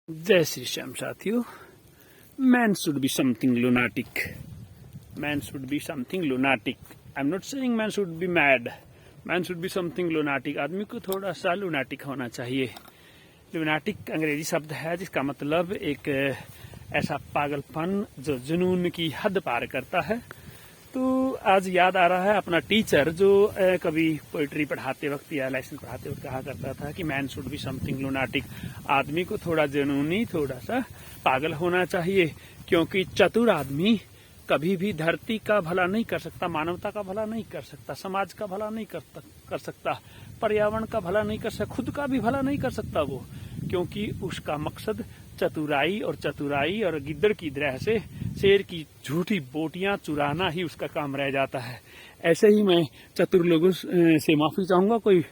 जय श्री श्याम साथियों। Man should be something lunatic. Man should be something lunatic. I'm not saying man should be mad. Man should be something lunatic. आदमी को थोड़ा सा lunatic होना चाहिए। lunatic अंग्रेजी शब्द है जिसका मतलब एक ऐसा पागलपन जो जुनून की हद पार करता है। तो आज याद आ रहा है अपना टीचर जो कभी पोइट्री पढ़ाते वक्त या लेसन पढ़ाते वक्त कहा करता था कि man should be something lunatic. आदमी को थोड़ा जुनूनी, थोड़ा सा पागल होना चाहिए, क्योंकि चतुर आदमी कभी भी धरती का भला नहीं कर सकता, मानवता का भला नहीं कर सकता, समाज का भला नहीं कर सकता, पर्यावरण का भला नहीं कर सकता, खुद का भी भला नहीं कर सकता वो, क्योंकि उसका मकसद चतुराई और गिद्दड़ की तरह से शेर की झूठी बोटियां चुराना ही उसका काम रह जाता है। ऐसे ही मैं चतुर लोगों से माफी चाहूंगा, कोई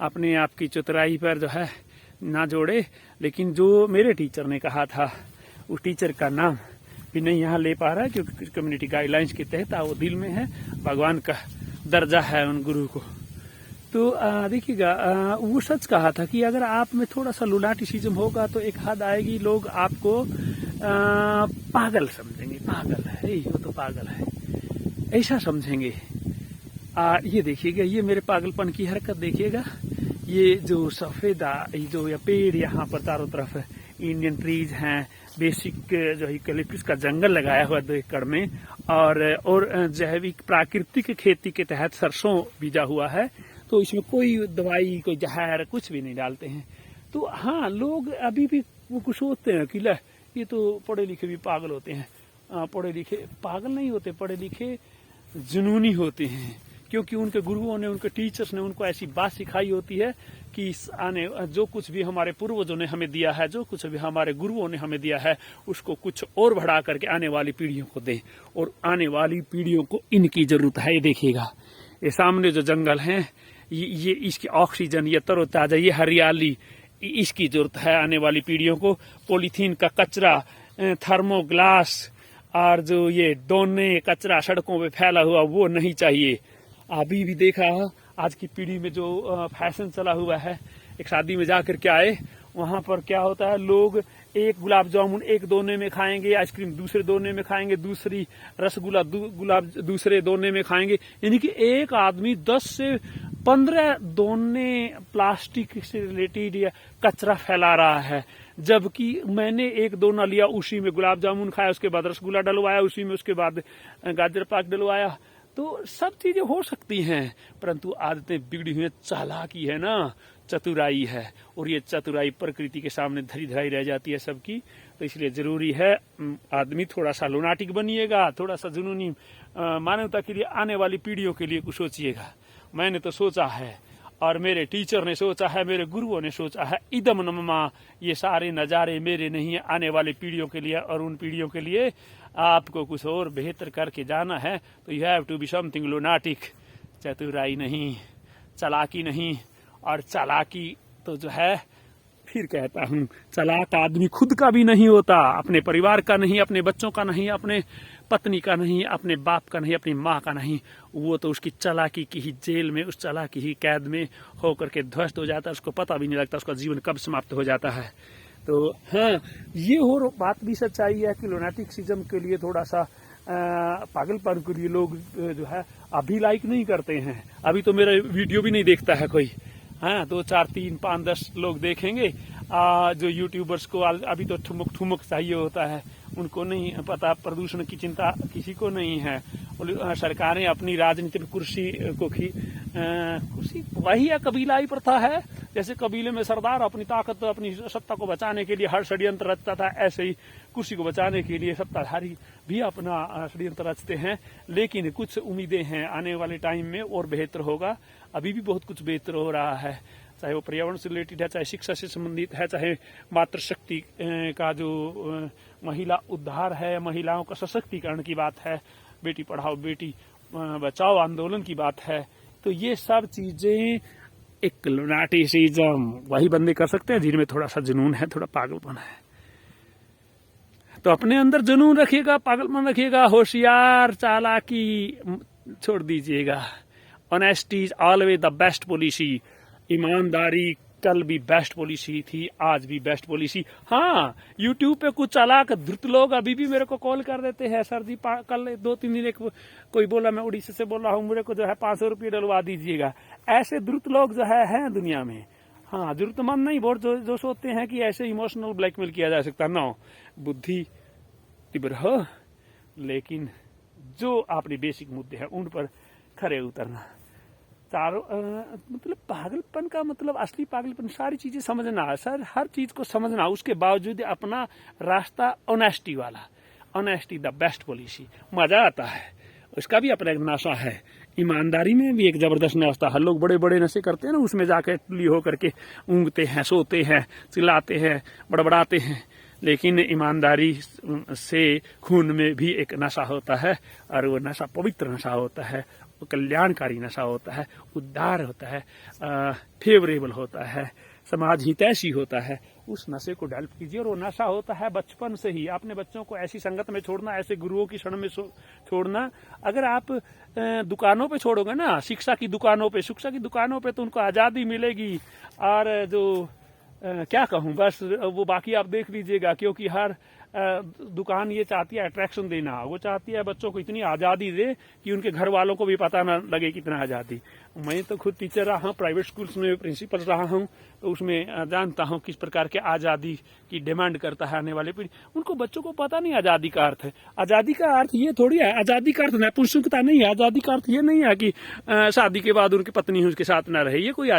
अपने आप की चतुराई पर जो है ना जोड़े, लेकिन जो मेरे टीचर ने कहा था उस टीचर का नाम भी नहीं यहाँ ले पा रहा है, क्योंकि कम्युनिटी गाइडलाइंस के तहत वो दिल में है, भगवान का दर्जा है उन गुरु को। तो देखिएगा, वो सच कहा था कि अगर आप में थोड़ा सा लुनाटिसिज्म होगा तो एक हद आएगी, लोग आपको पागल समझेंगे, पागल है वो तो पागल है, ऐसा समझेंगे। ये देखिएगा, ये मेरे पागलपन की हरकत देखिएगा। ये जो सफेदा जो या पेड़ यहाँ पर चारों तरफ इंडियन ट्रीज हैं, बेसिक जो यूकलिप्टस का जंगल लगाया हुआ 2 एकड़ में, और जैविक प्राकृतिक खेती के तहत सरसों बीजा हुआ है, तो इसमें कोई दवाई, कोई जहर कुछ भी नहीं डालते हैं। तो हाँ, लोग अभी भी वो कुछ सोचते हैं कि ले ये तो पढ़े लिखे भी पागल होते हैं। पढ़े लिखे पागल नहीं होते, पढ़े लिखे जुनूनी होते हैं, क्योंकि उनके गुरुओं ने, उनके टीचर्स ने उनको ऐसी बात सिखाई होती है कि जो कुछ भी हमारे पूर्वजों ने हमें दिया है, जो कुछ भी हमारे गुरुओं ने हमें दिया है, उसको कुछ और बढ़ा करके आने वाली पीढ़ियों को दें, और आने वाली पीढ़ियों को इनकी जरूरत है। ये देखिएगा, ये सामने जो जंगल है, ये इसकी ऑक्सीजन, ये तरोताजा, ये हरियाली, इसकी जरूरत है आने वाली पीढ़ियों को। पॉलीथीन का कचरा, थर्मोग्लास और जो ये दोने कचरा सड़कों पे फैला हुआ, वो नहीं चाहिए। अभी भी देखा आज की पीढ़ी में जो फैशन चला हुआ है, एक शादी में जाकर के आए, वहां पर क्या होता है, लोग एक गुलाब जामुन एक दोने में खाएंगे, आइसक्रीम दूसरे दोने में खाएंगे, दूसरी रसगुल्ला गुलाब दूसरे दोने में खाएंगे, यानी कि एक आदमी 10 से 15 दोने प्लास्टिक से रिलेटेड या कचरा फैला रहा है। जबकि मैंने एक दोना लिया, उसी में गुलाब जामुन खाया, उसके बाद रसगुल्ला डलवाया, उसी में उसके बाद गाजर पाक डलवाया। तो सब चीजें हो सकती हैं, परंतु आदतें बिगड़ी हुई, चालाकी है ना, चतुराई है, और ये चतुराई प्रकृति के सामने धरी धराई रह जाती है सबकी। तो इसलिए जरूरी है आदमी थोड़ा सा लुनाटिक बनिएगा, थोड़ा सा जुनूनी, मानवता के लिए, आने वाली पीढ़ियों के लिए कुछ सोचिएगा। मैंने तो सोचा है, और मेरे टीचर ने सोचा है, मेरे गुरुओं ने सोचा है, इदम नममा, ये सारे नजारे मेरे नहीं है, आने वाली पीढ़ियों के लिए, और उन पीढ़ियों के लिए आपको कुछ और बेहतर करके जाना है। तो you have to be something lunatic. चतुराई नहीं, चालाकी नहीं, और चालाकी तो जो है, फिर कहता हूँ, चालाक आदमी खुद का भी नहीं होता, अपने परिवार का नहीं, अपने बच्चों का नहीं, अपने पत्नी का नहीं, अपने बाप का नहीं, अपनी माँ का नहीं, वो तो उसकी चालाकी की ही जेल में, उस चालाकी ही कैद में होकर के ध्वस्त हो जाता है, उसको पता भी नहीं लगता उसका जीवन कब समाप्त हो जाता है। तो हाँ, ये और बात भी सच्चाई है कि लुनाटिसिज्म के लिए, थोड़ा सा पागलपन के लिए लोग जो है अभी लाइक नहीं करते हैं। अभी तो मेरा वीडियो भी नहीं देखता है कोई, हाँ, 2, 4, 3, 5, 10 लोग देखेंगे। जो यूट्यूबर्स को अभी तो ठुमक चाहिए होता है, उनको नहीं पता, प्रदूषण की चिंता किसी को नहीं है। सरकारें अपनी राजनीतिक कुर्सी वही है, कबीलाई प्रथा है। जैसे कबीले में सरदार अपनी ताकत, अपनी सत्ता को बचाने के लिए हर षड्यंत्र रचता था, ऐसे ही कुर्सी को बचाने के लिए सत्ताधारी भी अपना षड्यंत्र रचते हैं। लेकिन कुछ उम्मीदें हैं, आने वाले टाइम में और बेहतर होगा। अभी भी बहुत कुछ बेहतर हो रहा है, चाहे वो पर्यावरण से रिलेटेड है, चाहे शिक्षा से संबंधित है, चाहे मातृशक्ति का जो महिला उद्धार है, महिलाओं का सशक्तिकरण की बात है, बेटी पढ़ाओ बेटी बचाओ आंदोलन की बात है। तो ये सब चीजें एक लुनाटिसिज्म वही बंदे कर सकते हैं जिनमें थोड़ा सा जुनून है, थोड़ा पागलपन है। तो अपने अंदर जुनून रखिएगा, पागलपन रखिएगा, होशियार चालाकी छोड़ दीजिएगा। Honesty is always the best policy. ईमानदारी कल भी बेस्ट पॉलिसी थी, आज भी बेस्ट पॉलिसी। हाँ, यूट्यूब पे कुछ चालाक धृत लोग अभी भी मेरे को कॉल कर देते हैं, सर जी कल 2-3 दिन कोई बोला मैं उड़ीसा से बोल रहा हूँ, मेरे को जो है 500 रुपये डलवा दीजिएगा। ऐसे धृत लोग जो है हैं दुनिया में। हाँ, जरूरतमंद नहीं, बहुत जो सोचते हैं कि ऐसे इमोशनल ब्लैकमेल किया जा सकता। नो, बुद्धि तीव्र हो, लेकिन जो अपने बेसिक मुद्दे हैं उन पर खरे उतरना। चारों मतलब पागलपन का मतलब असली पागलपन सारी चीजें समझना, सर हर चीज को समझना, उसके बावजूद अपना रास्ता ऑनेस्टी वाला। Honesty the best policy. मजा आता है, उसका भी अपना एक नशा है। ईमानदारी में भी एक जबरदस्त नशा है। लोग बड़े बड़े नशे करते हैं ना, उसमें जाके टुल्ली होकर के ऊँगते हैं, सोते हैं, चिल्लाते हैं, बड़बड़ाते हैं। लेकिन ईमानदारी से खून में भी एक नशा होता है, और वो नशा पवित्र नशा होता है, वो कल्याणकारी नशा होता है, उद्धार होता है, फेवरेबल होता है, समाज हितैषी होता है। उस नशे को डेवलप कीजिए, और वो नशा होता है बचपन से ही। अपने बच्चों को ऐसी संगत में छोड़ना, ऐसे गुरुओं की शरण में छोड़ना। अगर आप दुकानों पे छोड़ोगे ना, शिक्षा की दुकानों पे तो उनको आज़ादी मिलेगी। और जो क्या कहूँ, बस वो बाकी आप देख लीजिएगा, क्योंकि हर दुकान ये चाहती है अट्रैक्शन देना। वो चाहती है बच्चों को इतनी आज़ादी दे कि उनके घर वालों को भी पता ना लगे कितना आज़ादी। मैं तो खुद टीचर रहा हूँ, प्राइवेट स्कूल्स में प्रिंसिपल रहा हूँ, तो उसमें जानता हूँ किस प्रकार के आज़ादी की डिमांड करता है आने वाले पीढ़ी। उनको बच्चों को पता नहीं आज़ादी का अर्थ है। आज़ादी का अर्थ ये थोड़ी है, आज़ादी का अर्थ नपुंसकता नहीं है। आज़ादी का अर्थ ये नहीं है कि शादी के बाद उनकी पत्नी उसके साथ ना रहे। ये कोई